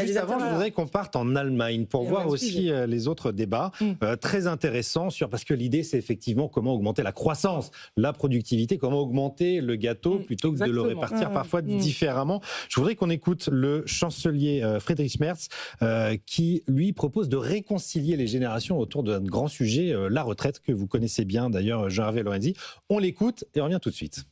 Juste avant, je voudrais qu'on parte en Allemagne pour voir aussi les autres débats très intéressants parce que l'idée, c'est effectivement comment augmenter la croissance, la productivité, comment augmenter le gâteau plutôt que de le répartir parfois différemment. Je voudrais qu'on écoute le chancelier Friedrich Merz qui, lui, propose de réconcilier les générations autour d'un grand sujet, la retraite, que vous connaissez bien d'ailleurs, Jean-Hervé Lorenzi. On l'écoute et on revient tout de suite.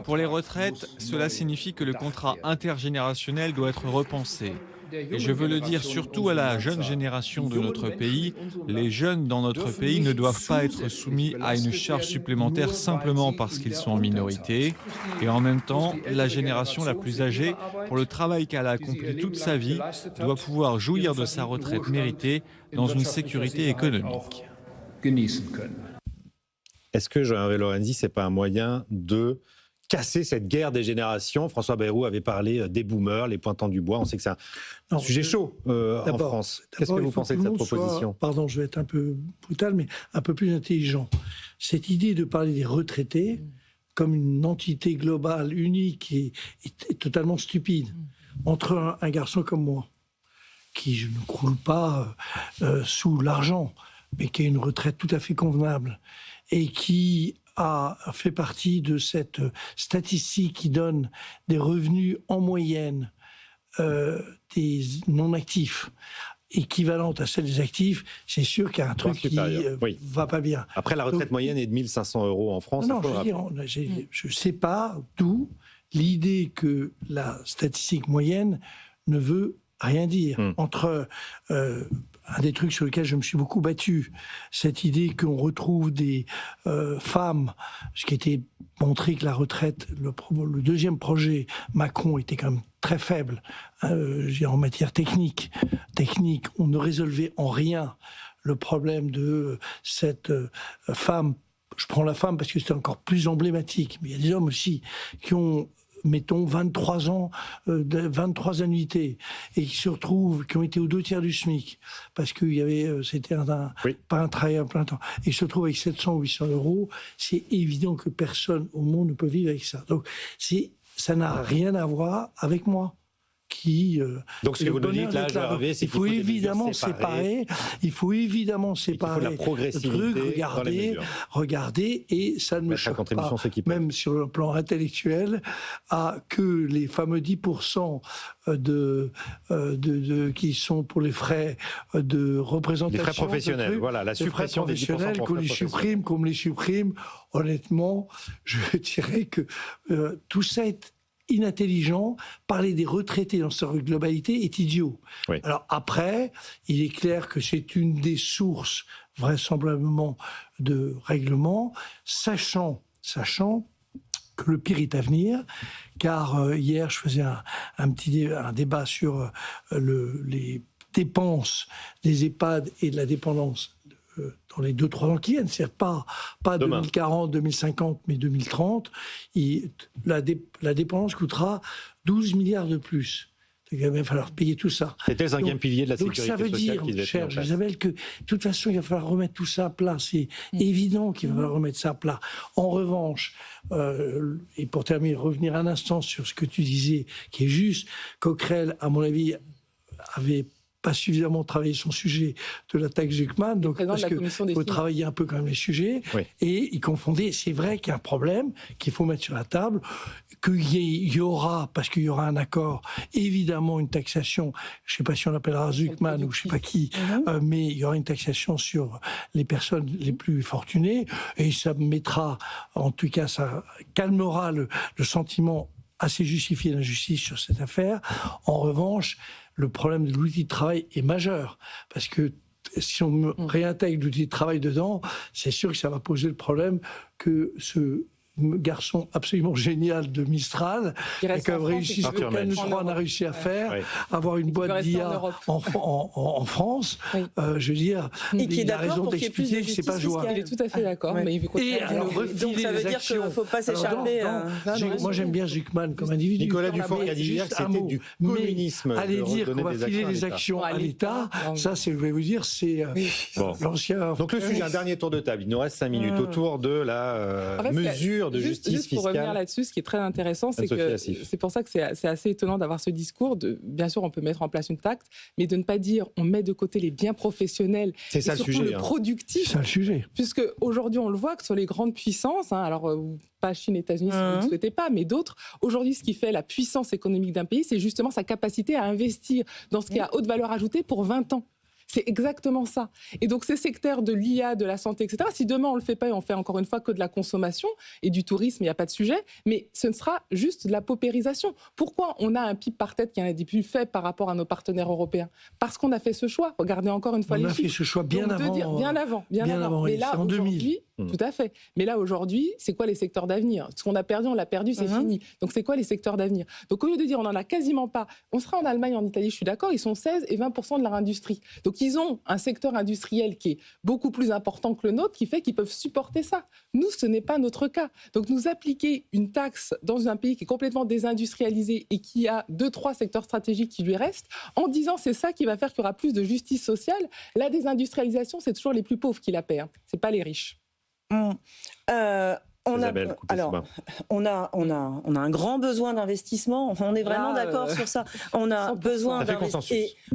Pour les retraites, cela signifie que le contrat intergénérationnel doit être repensé. Et je veux le dire surtout à la jeune génération de notre pays, les jeunes dans notre pays ne doivent pas être soumis à une charge supplémentaire simplement parce qu'ils sont en minorité. Et en même temps, la génération la plus âgée, pour le travail qu'elle a accompli toute sa vie, doit pouvoir jouir de sa retraite méritée dans une sécurité économique. Est-ce que Jean-Hervé Lorenzi, ce n'est pas un moyen de casser cette guerre des générations? François Bayrou avait parlé des boomers, les pointants du bois. On sait que c'est un sujet chaud en France. Qu'est-ce que vous pensez de cette proposition? Pardon, je vais être un peu brutal, mais un peu plus intelligent. Cette idée de parler des retraités comme une entité globale, unique est totalement stupide. Entre un garçon comme moi, qui ne croule pas sous l'argent, mais qui a une retraite tout à fait convenable, et qui a fait partie de cette statistique qui donne des revenus en moyenne des non-actifs équivalente à celle des actifs, c'est sûr qu'il y a un truc qui va pas bien. Après, la retraite moyenne est de 1 500 € en France. Non, je ne sais pas d'où l'idée que la statistique moyenne ne veut rien dire. Entre un des trucs sur lesquels je me suis beaucoup battu, cette idée qu'on retrouve des femmes, ce qui était montré que la retraite, le deuxième projet Macron était quand même très faible en matière technique, on ne résolvait en rien le problème de cette femme. Je prends la femme parce que c'est encore plus emblématique, mais il y a des hommes aussi qui ont, mettons, 23 ans, 23 annuités, et qui se retrouvent, qui ont été aux 2/3 du SMIC, parce qu'il y avait, c'était pas un travail à plein temps, et se retrouvent avec 700 ou 800 €, c'est évident que personne au monde ne peut vivre avec ça. Donc, ça n'a rien à voir avec moi. Donc ce que vous nous dites là, Jean-Hervé, c'est qu'il faut évidemment séparer. Il faut évidemment séparer la progressivité dans les mesures. Regardez, et ça ne me choque pas, même sur le plan intellectuel, que les fameux 10% qui sont pour les frais de représentation. Les frais professionnels, voilà, la suppression des 10% qu'on les supprime. Honnêtement, je dirais que tout ça est inintelligent. Parler des retraités dans sa globalité est idiot. Oui. Alors après, il est clair que c'est une des sources vraisemblablement de règlement, sachant que le pire est à venir, car hier je faisais un débat sur les dépenses des EHPAD et de la dépendance dans les 2-3 ans qui viennent, c'est pas 2040, 2050, mais 2030, la dépendance coûtera 12 milliards de plus. Il va falloir payer tout ça. C'était le 5e pilier de la sécurité sociale. Donc ça veut dire, chère Isabelle, que de toute façon, il va falloir remettre tout ça à plat. C'est évident qu'il va falloir remettre ça à plat. En revanche, et pour terminer, revenir un instant sur ce que tu disais, qui est juste, Coquerel, à mon avis, avait pas suffisamment travaillé son sujet de la taxe Zucman, donc parce qu'il faut travailler un peu quand même les sujets, et il confondait, c'est vrai qu'il y a un problème qu'il faut mettre sur la table, qu'il y aura, parce qu'il y aura un accord, évidemment une taxation, je ne sais pas si on l'appellera Zucman ou je ne sais pas qui, mais il y aura une taxation sur les personnes les plus fortunées, et ça mettra, en tout cas ça calmera le sentiment assez justifié d'injustice sur cette affaire. En revanche, le problème de l'outil de travail est majeur, parce que si on réintègre l'outil de travail dedans, c'est sûr que ça va poser le problème que ce garçon absolument génial de Mistral, et qui a réussi ce qu'aucun de nous trois n'a réussi à faire, avoir une boîte d'IA en France, je veux dire, il a raison d'expliquer que c'est pas jouable. Il est tout à fait d'accord. Et alors, donc ça veut dire qu'il ne faut pas s'écharper. Moi j'aime bien Zucman comme individu. Nicolas Dufour qui a dit hier que c'était du communisme. Allez dire qu'on va filer les actions à l'État, ça, je vais vous dire, c'est l'ancien... Donc le sujet, un dernier tour de table, il nous reste 5 minutes, autour de la mesure mesures de justice fiscale. Juste pour revenir là-dessus, ce qui est très intéressant, c'est que c'est pour ça que c'est assez étonnant d'avoir ce discours. Bien sûr, on peut mettre en place une taxe, mais de ne pas dire on met de côté les biens professionnels et surtout le productif. C'est ça le sujet. Puisque aujourd'hui, on le voit que sur les grandes puissances, alors pas Chine, États-Unis, si vous ne le souhaitez pas, mais d'autres, aujourd'hui, ce qui fait la puissance économique d'un pays, c'est justement sa capacité à investir dans ce qui a haute valeur ajoutée pour 20 ans. C'est exactement ça. Et donc, ces secteurs de l'IA, de la santé, etc., si demain on ne le fait pas et on fait encore une fois que de la consommation et du tourisme, il n'y a pas de sujet, mais ce ne sera juste de la paupérisation. Pourquoi on a un PIB par tête qui est un des plus faibles par rapport à nos partenaires européens? Parce qu'on a fait ce choix. Regardez encore une fois les chiffres. On a fait ce choix bien avant. Bien avant. Mais là, en 2000. Tout à fait. Mais là, aujourd'hui, c'est quoi les secteurs d'avenir? Ce qu'on a perdu, on l'a perdu, c'est fini. Donc, c'est quoi les secteurs d'avenir? Donc, au lieu de dire on n'en a quasiment pas, on sera en Allemagne, en Italie, je suis d'accord, ils sont 16 et 20% de leur industrie. Donc, ils ont un secteur industriel qui est beaucoup plus important que le nôtre, qui fait qu'ils peuvent supporter ça. Nous, ce n'est pas notre cas. Donc, nous appliquer une taxe dans un pays qui est complètement désindustrialisé et qui a 2-3 secteurs stratégiques qui lui restent, en disant c'est ça qui va faire qu'il y aura plus de justice sociale, la désindustrialisation, c'est toujours les plus pauvres qui la paient. C'est pas les riches. Isabelle, on a un grand besoin d'investissement. On est vraiment d'accord sur ça. On a besoin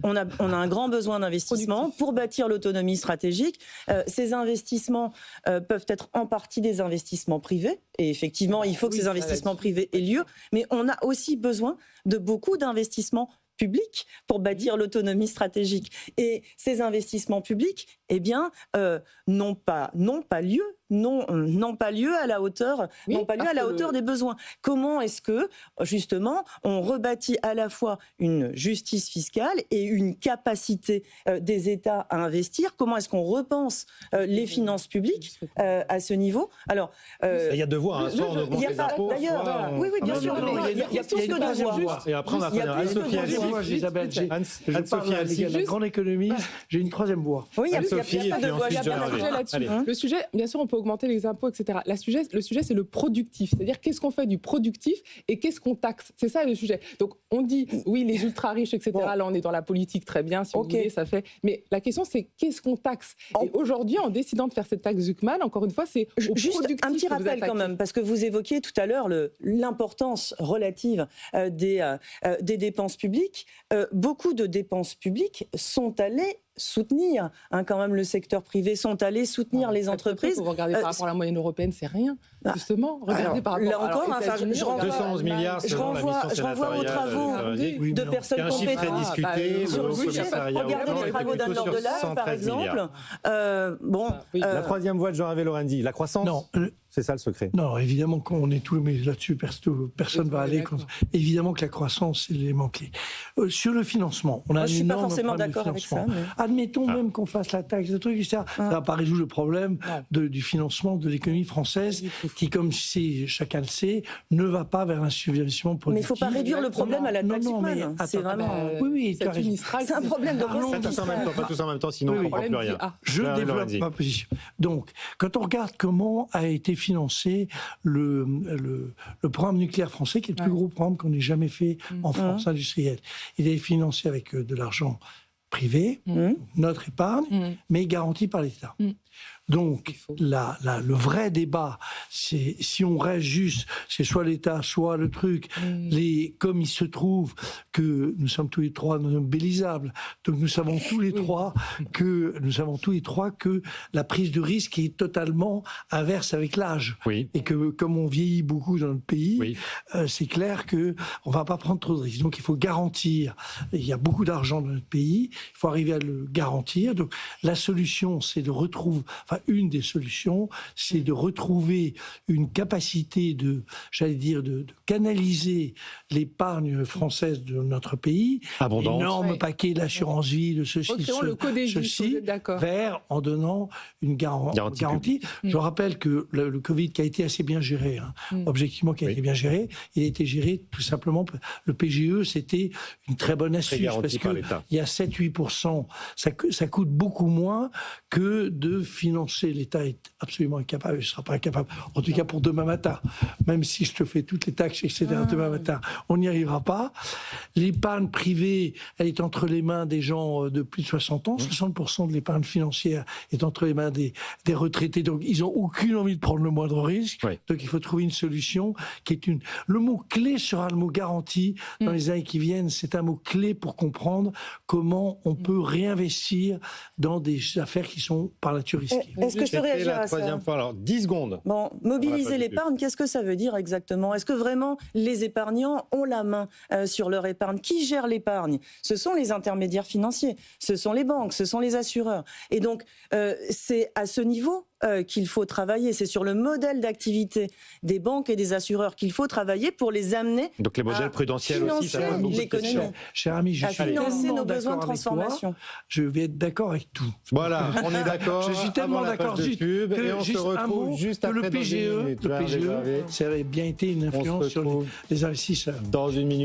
on a un grand besoin d'investissement pour bâtir l'autonomie stratégique. Ces investissements peuvent être en partie des investissements privés. Et effectivement, il faut que ces investissements privés aient lieu. Mais on a aussi besoin de beaucoup d'investissements publics pour bâtir l'autonomie stratégique. Et ces investissements publics, eh bien, n'ont pas lieu à la hauteur, des besoins. Comment est-ce que, justement, on rebâtit à la fois une justice fiscale et une capacité des États à investir? Comment est-ce qu'on repense les finances publiques à ce niveau? Alors, il y a deux voies, soit on augmente les impôts, oui, bien sûr, il y a tous que deux voies. Et après, on a Anne-Sophie Alsif. La grande économie, j'ai une troisième voie. Oui, il y a pas de voie. Le sujet, bien sûr, on peut augmenter les impôts, etc. Le sujet, c'est le productif. C'est-à-dire, qu'est-ce qu'on fait du productif et qu'est-ce qu'on taxe? C'est ça le sujet. Donc, on dit, oui, les ultra-riches, etc. Là, on est dans la politique, très bien, si vous voulez, ça fait. Mais la question, c'est qu'est-ce qu'on taxe? Et aujourd'hui, en décidant de faire cette taxe Zuckman, encore une fois, c'est juste un petit rappel quand même, parce que vous évoquiez tout à l'heure l'importance relative des dépenses publiques. Beaucoup de dépenses publiques sont allées soutenir quand même le secteur privé, sont allés soutenir les entreprises. Vous regardez par rapport à la moyenne européenne, c'est rien, justement. Regardez par rapport là encore, je renvoie 211 milliards selon la mission sénatoriale. Je renvoie aux travaux de personnes compétentes. Un chiffre est discuté. Sur le sujet, regardez les travaux d'Anne Lordelage, par exemple. La troisième voie de Jean-Hervé Lorendi, la croissance. Non. C'est ça le secret. Non, évidemment qu'on est tous mais là-dessus, personne ne va aller contre. Évidemment que la croissance, c'est l'élément clé. Sur le financement, on a un énorme problème. Je ne suis pas forcément d'accord avec ça. Admettons même qu'on fasse la taxe, des trucs, etc. Ça ne va pas résoudre le problème du financement de l'économie française, qui, comme chacun le sait, ne va pas vers un investissement productif. Mais il ne faut pas réduire le problème à la taxe Zuckman. C'est vraiment. Oui, c'est un problème de recette. Pas tous en même temps, sinon on ne comprend plus rien. Je développe ma position. Donc, quand on regarde comment a été financé le programme nucléaire français, qui est le plus gros programme qu'on ait jamais fait en France industrielle. Il est financé avec de l'argent privé, notre épargne, mais garanti par l'État. Donc, le vrai débat, c'est si on reste juste, c'est soit l'État, soit le truc. Comme il se trouve que nous sommes tous les trois bellisables, donc nous savons tous les trois que la prise de risque est totalement inverse avec l'âge. Oui. Et que comme on vieillit beaucoup dans notre pays, c'est clair que on va pas prendre trop de risques. Donc il faut garantir. Il y a beaucoup d'argent dans notre pays. Il faut arriver à le garantir. Donc la solution, c'est de retrouver. Une des solutions, c'est de retrouver une capacité de canaliser l'épargne française de notre pays, énorme paquet d'assurance vie, de ceci, vers en donnant une garantie. Je rappelle que le Covid qui a été assez bien géré, objectivement qui a été bien géré, il a été géré tout simplement, le PGE c'était une très bonne astuce parce qu'il y a 7-8%, ça coûte beaucoup moins que de financer financer, l'État est absolument incapable, il ne sera pas incapable, en tout cas pour demain matin, même si je te fais toutes les taxes, etc., demain matin, on n'y arrivera pas. L'épargne privée, elle est entre les mains des gens de plus de 60 ans, 60% de l'épargne financière est entre les mains des retraités, donc ils n'ont aucune envie de prendre le moindre risque, donc il faut trouver une solution qui est une... Le mot clé sera le mot garantie dans les années qui viennent, c'est un mot clé pour comprendre comment on peut réinvestir dans des affaires qui sont par nature risquées. Est-ce que je peux réagir à ça ? Troisième fois, alors 10 secondes. Bon, mobiliser l'épargne, qu'est-ce que ça veut dire exactement ? Est-ce que vraiment les épargnants ont la main sur leur épargne ? Qui gère l'épargne ? Ce sont les intermédiaires financiers, ce sont les banques, ce sont les assureurs. Et donc, c'est à ce niveau qu'il faut travailler. C'est sur le modèle d'activité des banques et des assureurs qu'il faut travailler pour les amener donc les modèles prudentiels aussi, ça pose beaucoup de questions. Cher ami, je suis financer nos besoins de transformation. Je vais être d'accord avec tout. Voilà, on est d'accord. Je suis tellement d'accord. Et on se retrouve juste après le PGE, ça aurait bien été une influence sur les investisseurs. Dans une minute.